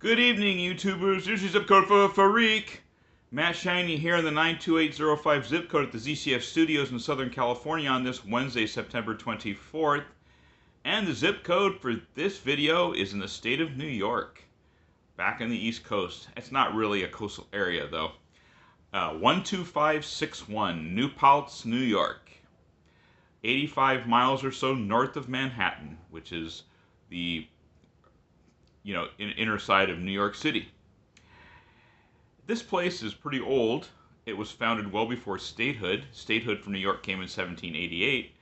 Good evening, YouTubers. Here's your zip code for Farik. Matt Shiny here in the 92805 zip code at the ZCF Studios in Southern California on this Wednesday, September 24th. And the zip code for this video is in the state of New York, back on the East Coast. It's not really a coastal area, though. 12561, New Paltz, New York. 85 miles or so north of Manhattan, which is the inner side of New York City. This place is pretty old. It was founded well before statehood. Statehood for New York came in 1788.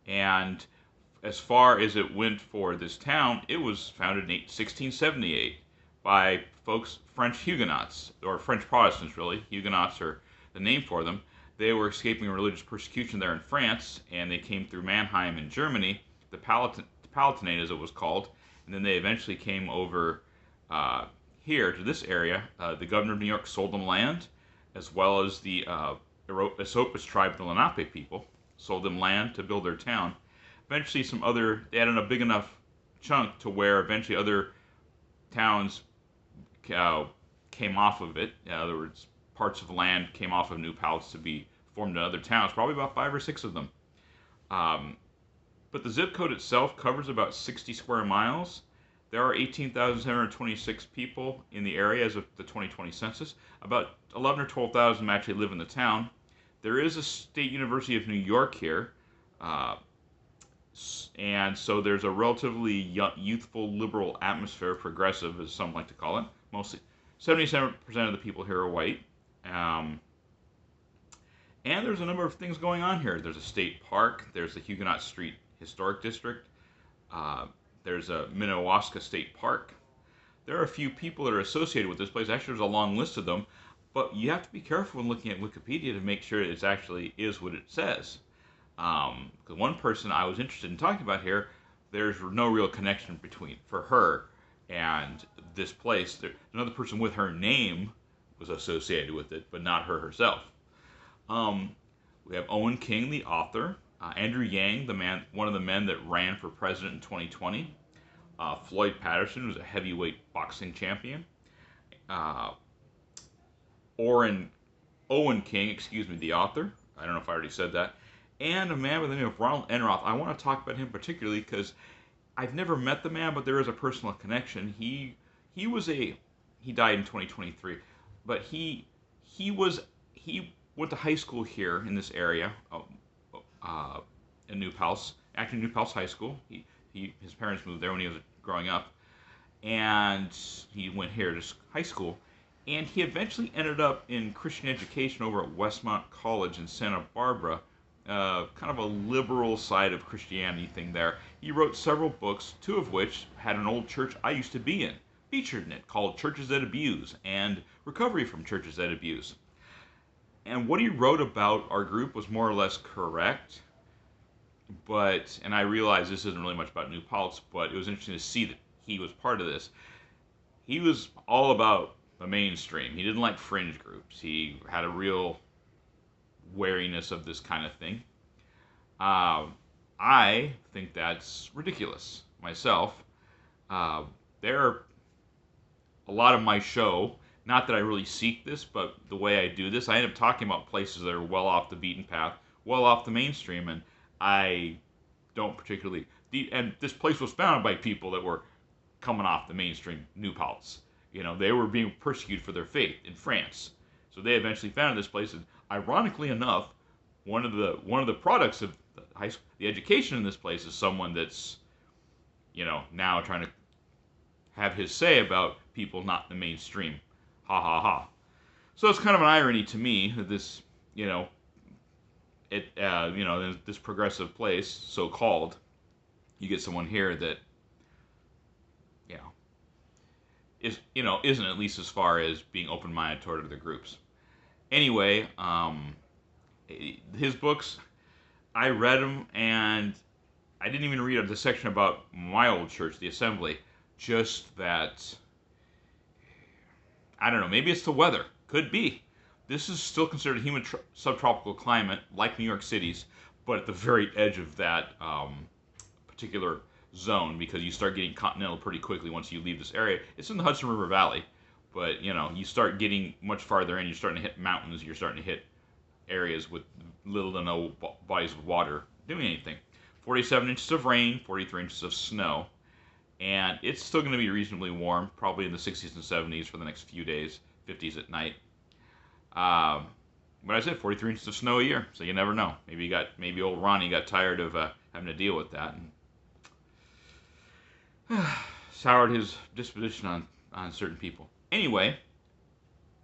And as far as it went for this town, it was founded in 1678 by folks, French Huguenots, or French Protestants really. Huguenots are the name for them. They were escaping religious persecution there in France, and they came through Mannheim in Germany, the Palatinate as it was called, and then they eventually came over here to this area. The governor of New York sold them land, as well as the Esopus tribe, the Lenape people, sold them land to build their town. Eventually they had a big enough chunk to where eventually other towns came off of it. In other words, parts of land came off of New Paltz to be formed in other towns, probably about 5 or 6 of them. But the zip code itself covers about 60 square miles. There are 18,726 people in the area as of the 2020 census. About 11 or 12,000 actually live in the town. There is a State University of New York here, and so there's a relatively youthful, liberal atmosphere, progressive as some like to call it. Mostly 77% of the people here are white. And there's a number of things going on here. There's a state park. There's the Huguenot Street Historic District. There's a Minnewaska State Park. There are a few people that are associated with this place. Actually, there's a long list of them. But you have to be careful when looking at Wikipedia to make sure it actually is what it says. Because one person I was interested in talking about here, there's no real connection for her and this place. Another person with her name was associated with it, but not her herself. We have Owen King, the author, Andrew Yang, one of the men that ran for president in 2020, Floyd Patterson, who's a heavyweight boxing champion, Owen King, the author. I don't know if I already said that, and a man by the name of Ronald Enroth. I want to talk about him particularly because I've never met the man, but there is a personal connection. He died in 2023, but he went to high school here in this area, in New Paltz, actually New Paltz High School. His parents moved there when he was growing up, and he went here to high school, and he eventually ended up in Christian education over at Westmont College in Santa Barbara, kind of a liberal side of Christianity thing there. He wrote several books, 2 of which had an old church I used to be in featured in it, called Churches That Abuse and Recovery from Churches That Abuse. And what he wrote about our group was more or less correct, and I realize this isn't really much about New Paltz, but it was interesting to see that he was part of this. He was all about the mainstream. He didn't like fringe groups. He had a real wariness of this kind of thing. I think that's ridiculous myself. There are a lot of my show, not that I really seek this, but the way I do this, I end up talking about places that are well off the beaten path, well off the mainstream, and I don't particularly... And this place was founded by people that were coming off the mainstream New Paltz. They were being persecuted for their faith in France. So they eventually founded this place, and ironically enough, one of the products of the education in this place is someone that's, now trying to have his say about people not in the mainstream. Ha ha ha. So it's kind of an irony to me that this, this progressive place, so called, you get someone here that, isn't at least as far as being open-minded toward other groups. Anyway, his books, I read them, and I didn't even read the section about my old church, the Assembly, just that, I don't know, maybe it's the weather. Could be. This is still considered a humid subtropical climate, like New York City's, but at the very edge of that particular zone because you start getting continental pretty quickly once you leave this area. It's in the Hudson River Valley, but you know, you start getting much farther in. You're starting to hit mountains. You're starting to hit areas with little to no bodies of water doing anything. 47 inches of rain, 43 inches of snow, and it's still going to be reasonably warm, probably in the 60s and 70s for the next few days, 50s at night. But I said 43 inches of snow a year, so you never know. Maybe old Ronnie got tired of having to deal with that and soured his disposition on certain people. Anyway,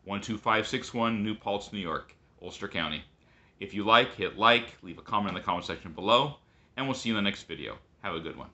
12561 New Paltz, New York, Ulster County. If you like, hit like, leave a comment in the comment section below, and we'll see you in the next video. Have a good one.